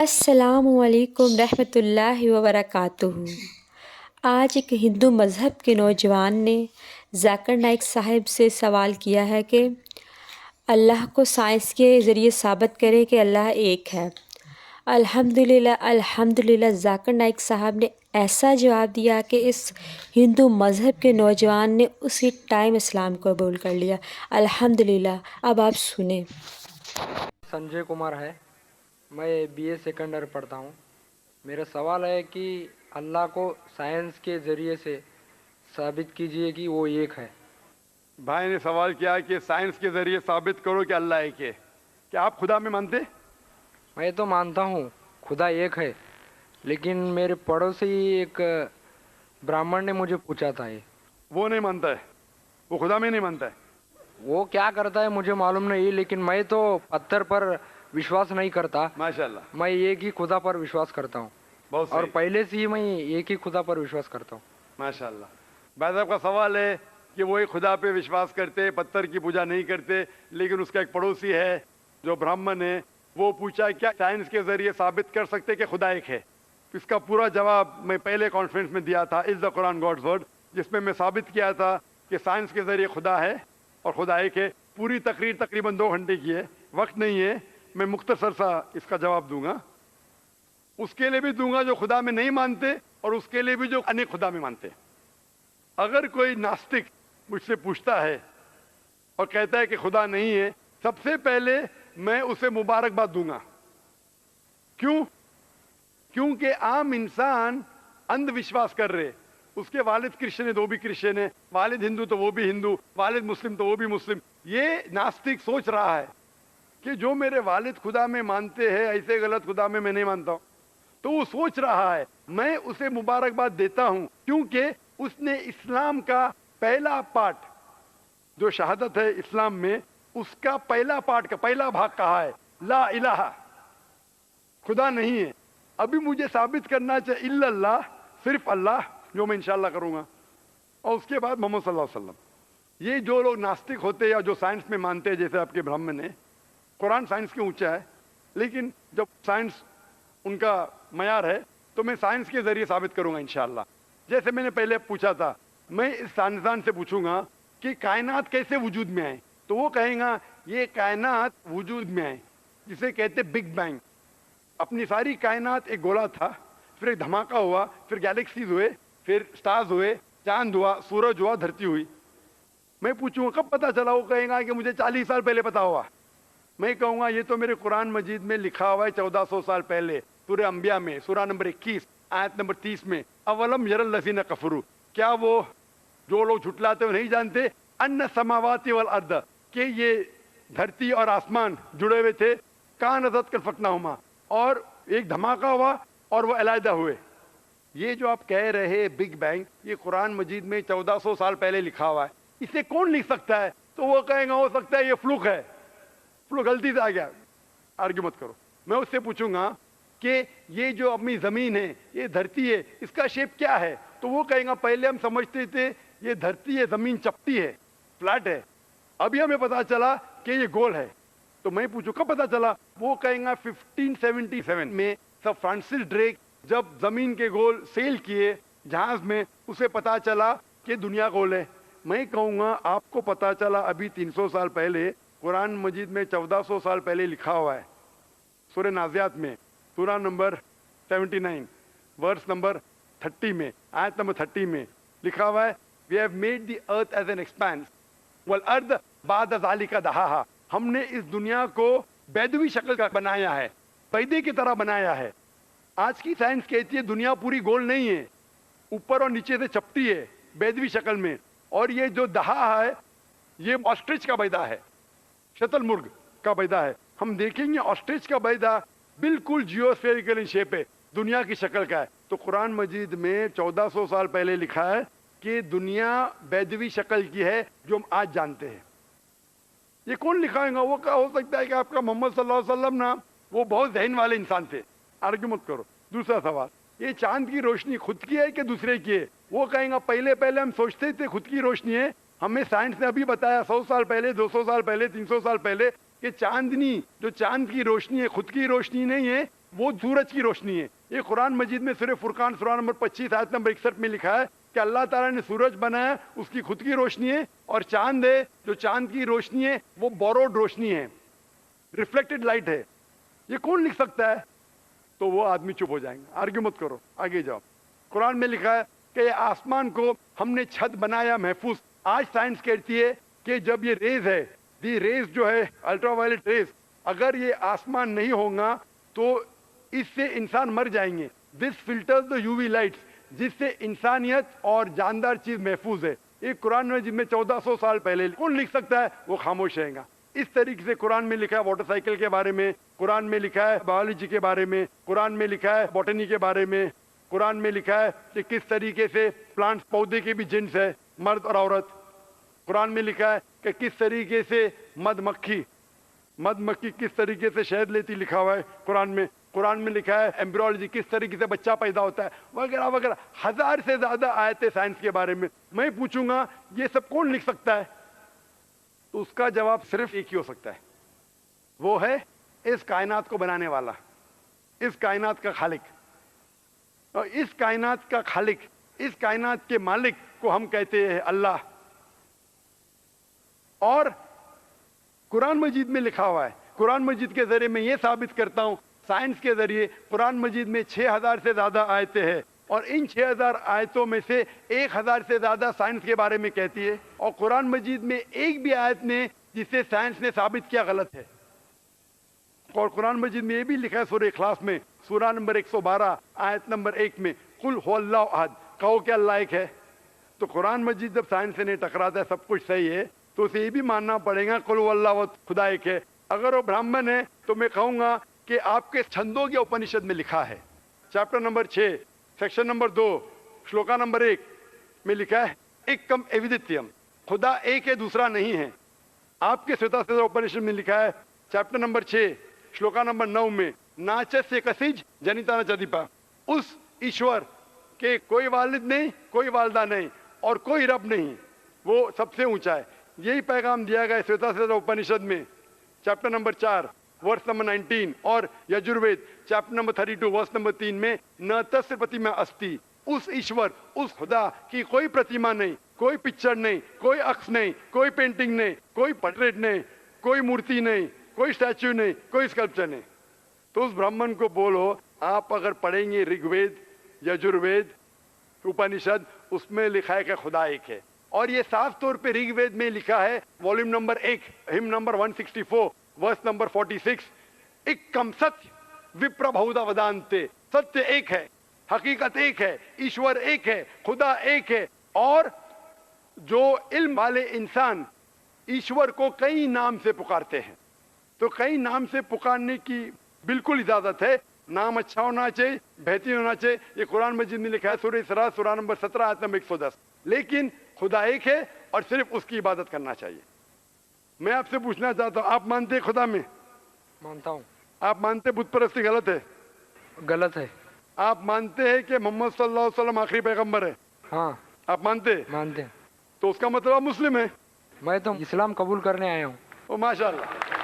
السلام علیکم رحمۃ اللہ وبرکاتہ۔ آج ایک ہندو مذہب کے نوجوان نے ذاکر نائک صاحب سے سوال کیا ہے کہ اللہ کو سائنس کے ذریعے ثابت کرے کہ اللہ ایک ہے۔ الحمدللہ ذاکر نائک صاحب نے ایسا جواب دیا کہ اس ہندو مذہب کے نوجوان نے اسی ٹائم اسلام کو قبول کر لیا۔ الحمدللہ۔ اب آپ سنیں۔ سنجے کمار ہے، میں بی اے سیکنڈ ایئر پڑھتا ہوں۔ میرا سوال ہے کہ اللہ کو سائنس کے ذریعے سے ثابت کیجئے کہ وہ ایک ہے۔ بھائی نے سوال کیا کہ سائنس کے ذریعے ثابت کرو کہ اللہ ایک ہے۔ کیا آپ خدا میں مانتے؟ میں تو مانتا ہوں خدا ایک ہے، لیکن میرے پڑوسی ایک برہمن نے مجھے پوچھا تھا وہ نہیں مانتا ہے، وہ خدا میں نہیں مانتا ہے۔ وہ کیا کرتا ہے مجھے معلوم نہیں، لیکن میں تو پتھر پر وشواس نہیں کرتا، ماشاءاللہ، میں ایک ہی خدا پر وشواس کرتا ہوں، بہت اور صحیح، پہلے سے ہی میں ایک ہی خدا پر وشواس کرتا ہوں۔ ماشاءاللہ۔ بھائی صاحب کا سوال ہے کہ وہ ایک خدا پہ وشواس کرتے، پتھر کی پوجا نہیں کرتے، لیکن اس کا ایک پڑوسی ہے جو برہمن ہے، وہ پوچھا کیا سائنس کے ذریعے ثابت کر سکتے کہ خدا ایک ہے؟ اس کا پورا جواب میں پہلے کانفرنس میں دیا تھا، از دا قرآن گاڈز ورڈ، جس میں ثابت کیا تھا کہ سائنس کے ذریعے خدا ہے اور خدا ایک ہے۔ پوری تقریر تقریباً 2 گھنٹے کی ہے، وقت نہیں ہے، میں مختصر سا اس کا جواب دوں گا۔ اس کے لیے بھی دوں گا جو خدا میں نہیں مانتے، اور اس کے لیے بھی جو انیک خدا میں مانتے۔ اگر کوئی ناستک مجھ سے پوچھتا ہے اور کہتا ہے کہ خدا نہیں ہے، سب سے پہلے میں اسے مبارکباد دوں گا۔ کیونکہ عام انسان اندھ وشواس کر رہے، اس کے والد کرسچن ہے تو وہ بھی کرسچن ہے، والد ہندو تو وہ بھی ہندو، والد مسلم تو وہ بھی مسلم۔ یہ ناستک سوچ رہا ہے کہ جو میرے والد خدا میں مانتے ہیں، ایسے غلط خدا میں نہیں مانتا ہوں، تو وہ سوچ رہا ہے۔ میں اسے مبارکباد دیتا ہوں کیونکہ اس نے اسلام کا پہلا پارٹ جو شہادت ہے اسلام میں، اس کا پہلا پارٹ کا پہلا بھاگ کہا ہے لا الہ، خدا نہیں ہے۔ ابھی مجھے ثابت کرنا چاہیے الا اللہ، صرف اللہ، جو میں انشاءاللہ کروں گا، اور اس کے بعد محمد صلی اللہ علیہ وسلم۔ یہ جو لوگ ناستک ہوتے یا جو سائنس میں مانتے ہیں، جیسے آپ کے برہمن ہیں، قرآن سائنس کے اونچا ہے، لیکن جب سائنس ان کا معیار ہے تو میں سائنس کے ذریعے ثابت کروں گا انشاءاللہ۔ جیسے میں نے پہلے پوچھا تھا، میں اس سائنسدان سے پوچھوں گا کہ کائنات کیسے وجود میں آئے، تو وہ کہیں گا یہ کائنات وجود میں آئے جسے کہتے بگ بینگ۔ اپنی ساری کائنات ایک گولا تھا، پھر ایک دھماکہ ہوا، پھر گیلیکسیز ہوئے، پھر سٹارز ہوئے، چاند ہوا، سورج ہوا، دھرتی ہوئی۔ میں پوچھوں گا کب پتا چلا، وہ کہیں گا کہ مجھے 40 سال پہلے پتا ہوا۔ میں کہوں گا یہ تو میرے قرآن مجید میں لکھا ہوا ہے 1400 سال پہلے، سورہ انبیاء میں، سورہ نمبر 21 آیت نمبر 30 میں، اولم یر الذین کفروا، کیا وہ جو لوگ جھٹلاتے وہ نہیں جانتے، ان السماوات والارض، کہ یہ دھرتی اور آسمان جڑے ہوئے تھے، کانت فکناہما، اور ایک دھماکہ ہوا اور وہ علیحدہ ہوئے۔ یہ جو آپ کہہ رہے بگ بینگ، یہ قرآن مجید میں 1400 سال پہلے لکھا ہوا ہے، اسے کون لکھ سکتا ہے؟ تو وہ کہیں گا ہو سکتا ہے یہ فلوک ہے، فلوک غلطی سے آ گیا، آرگیو مت کرو۔ میں اس سے پوچھوں گا کہ یہ جو اپنی زمین ہے، یہ دھرتی ہے، اس کا شیپ کیا ہے؟ تو وہ کہیں گا پہلے ہم سمجھتے تھے یہ دھرتی ہے، زمین چپٹی ہے، فلیٹ ہے، ابھی ہمیں پتا چلا کہ یہ گول ہے۔ تو میں پوچھوں کب پتا چلا؟ وہ کہیں گا 1577 میں سر فرانسس ڈریک جب زمین کے گول سیل کیے جہاز میں، اسے پتا چلا کہ دنیا گول ہے۔ میں کہوں گا آپ کو پتا چلا ابھی 300 سال پہلے، قرآن مجید میں 1400 سال پہلے لکھا ہوا ہے، سورہ نازعات میں، سورہ نمبر 79 ورس نمبر 30 میں، آیت نمبر 30 میں لکھا ہوا ہے we have made the earth as an expanse والارض بعد ذلك دحاها، ہم نے اس دنیا کو بیدوی شکل کا بنایا ہے، پیدے کی طرح بنایا ہے۔ آج کی سائنس کہتی ہے دنیا پوری گول نہیں ہے، اوپر اور نیچے سے چپٹی ہے بیدوی شکل میں، اور یہ جو دہا ہے یہ آسٹرچ کا بیدا ہے، شتل مرغ کا بیدا ہے۔ ہم دیکھیں گے آسٹرچ کا بیدا بالکل جیوسفیریکل ان شیپ ہے، دنیا کی شکل کا ہے۔ تو قرآن مجید میں 1400 سال پہلے لکھا ہے کہ دنیا بیدوی شکل کی ہے جو ہم آج جانتے ہیں۔ یہ کون لکھائے گا؟ وہ کیا ہو سکتا ہے کہ آپ کا محمد صلی اللہ علیہ وسلم نا وہ بہت ذہن والے انسان تھے، آرگیو مت کرو۔ دوسرا سوال، یہ چاند کی روشنی خود کی ہے کہ دوسرے کی ہے؟ وہ کہیں گا پہلے ہم سوچتے تھے خود کی روشنی ہے، ہمیں سائنس نے ابھی بتایا 100 سال پہلے، 200 سال پہلے، 300 سال پہلے کہ چاندنی جو چاند کی روشنی ہے خود کی روشنی نہیں ہے، وہ سورج کی روشنی ہے. یہ قرآن مجید میں سورہ فرقان سورہ نمبر 25 آیت نمبر 61 میں لکھا ہے کہ اللہ تعالیٰ نے سورج بنایا, اس کی خود کی روشنی ہے, اور چاند ہے جو چاند کی روشنی ہے وہ بوروڈ روشنی ہے, ریفلیکٹڈ لائٹ ہے. یہ کون لکھ سکتا ہے؟ تو وہ آدمی چپ ہو جائیں گے, آرگیو مت کرو, آگے جاؤ. قرآن میں لکھا ہے کہ یہ آسمان کو ہم نے چھت بنایا محفوظ. آج سائنس کہتی ہے کہ جب یہ ریز ہے, دی ریز جو ہے الٹرا وائلٹ ریز, اگر یہ آسمان نہیں ہوگا تو اس سے انسان مر جائیں گے. This filter the U V lights, جس سے انسانیت اور جاندار چیز محفوظ ہے. یہ قرآن میں جن میں 1400 سال پہلے کون لکھ سکتا ہے؟ وہ خاموش رہے گا. اس طریقے سے قرآن میں لکھا ہے واٹر سائیکل کے بارے میں, قرآن میں لکھا ہے بایولوجی کے بارے میں, قرآن میں لکھا ہے بوٹنی کے بارے میں, قرآن میں لکھا ہے کہ کس طریقے سے پلانٹس پودے کے بھی جنس ہے, مرد اور عورت. قرآن میں لکھا ہے کہ کس طریقے سے مد مکھی کس طریقے سے شہد لیتی, لکھا ہوا ہے قرآن میں. قرآن میں لکھا ہے ایمبریولوجی کس طریقے سے بچہ پیدا ہوتا ہے, وغیرہ وغیرہ. 1000 سے زیادہ آیتیں سائنس کے بارے میں. میں پوچھوں گا یہ سب کون لکھ سکتا ہے؟ تو اس کا جواب صرف ایک ہی ہو سکتا ہے, وہ ہے اس کائنات کو بنانے والا, اس کائنات کا خالق. اور اس کائنات کا خالق, اس کائنات کے مالک کو ہم کہتے ہیں اللہ. اور قرآن مجید میں لکھا ہوا ہے, قرآن مجید کے ذریعے میں یہ ثابت کرتا ہوں, سائنس کے ذریعے قرآن مجید میں 6000 سے زیادہ آیتیں ہیں, اور ان 6000 آیتوں میں سے 1000 سے زیادہ سائنس کے بارے میں کہتی ہے, اور قرآن مجید میں ایک بھی آیت نے جسے سائنس نے ثابت کیا غلط ہے. اور قرآن مجید میں یہ بھی لکھا ہے سورہ اخلاص میں سورہ نمبر 112 آیت نمبر 1 میں, قل هو اللہ احد, کہو کہ اللہ ایک ہے. تو قرآن مجید جب سائنس سے نہیں ٹکراتا ہے, سب کچھ صحیح ہے, تو اسے یہ بھی ماننا پڑے گا قل هو اللہ احد, خدا ایک ہے. اگر وہ برہمن ہے تو میں کہوں گا کہ آپ کے چھندوگیہ اپنشد میں لکھا ہے, chapter number 6 section number 2 shloka number 1 میں لکھا ہے ایکم ایودتیم, خدا ایک ہے دوسرا نہیں ہے. آپ کے سوتا سوتا اپنشد میں لکھا ہے چیپٹر نمبر 6 شلوکا نمبر 9 میں ناچس کسیج جنیتا نچدیپا, اس ایشور کے کوئی والد نہیں, کوئی والدہ نہیں, اور کوئی رب نہیں, وہ سب سے اونچا ہے. یہی پیغام دیا گیا سوتا سوتا اپنشد میں چیپٹر نمبر 4 ورس نمبر 19, اور Yajurveda chapter number 32 verse number 3 میں نہ تس پرتیما استی, اس ایشور اس خدا کی کوئی پرتیما نہیں, کوئی پکچر نہیں, کوئی عکس نہیں, کوئی پینٹنگ نہیں, کوئی پورٹریٹ نہیں, کوئی مورتی نہیں, کوئی اسٹیچو نہیں, کوئی اسکلپچر نہیں. تو اس برہمن کو بولو, آپ اگر پڑھیں گے رگ وید, یجروید, اپنشد, اس میں لکھا ہے کہ خدا ایک ہے. اور یہ صاف طور پہ رگ وید میں لکھا ہے والیوم نمبر 1 ہم نمبر 164 ورس نمبر 46, ایکم ستیہ وپر بہودا ودانتے, ستیہ ایک ہے, حقیقت ایک ہے, ایشور ایک ہے, خدا ایک ہے. اور جو علم والے انسان ایشور کو کئی نام سے پکارتے ہیں, تو کئی نام سے پکارنے کی بالکل اجازت ہے, نام اچھا ہونا چاہیے, بہترین ہونا چاہیے. یہ قرآن مجید میں لکھا ہے سورہ اسراء سورہ نمبر 17 آیت نمبر 110. لیکن خدا ایک ہے اور صرف اس کی عبادت کرنا چاہیے. میں آپ سے پوچھنا چاہتا ہوں, آپ مانتے ہیں خدا میں؟ مانتا ہوں. آپ مانتے بت پرستی غلط ہے؟ غلط ہے. آپ مانتے ہیں کہ محمد صلی اللہ علیہ وسلم آخری پیغمبر ہے؟ ہاں آپ مانتے ہیں؟ مانتے ہیں. تو اس کا مطلب آپ مسلم ہیں. میں تو اسلام قبول کرنے آیا ہوں. او ماشاء اللہ.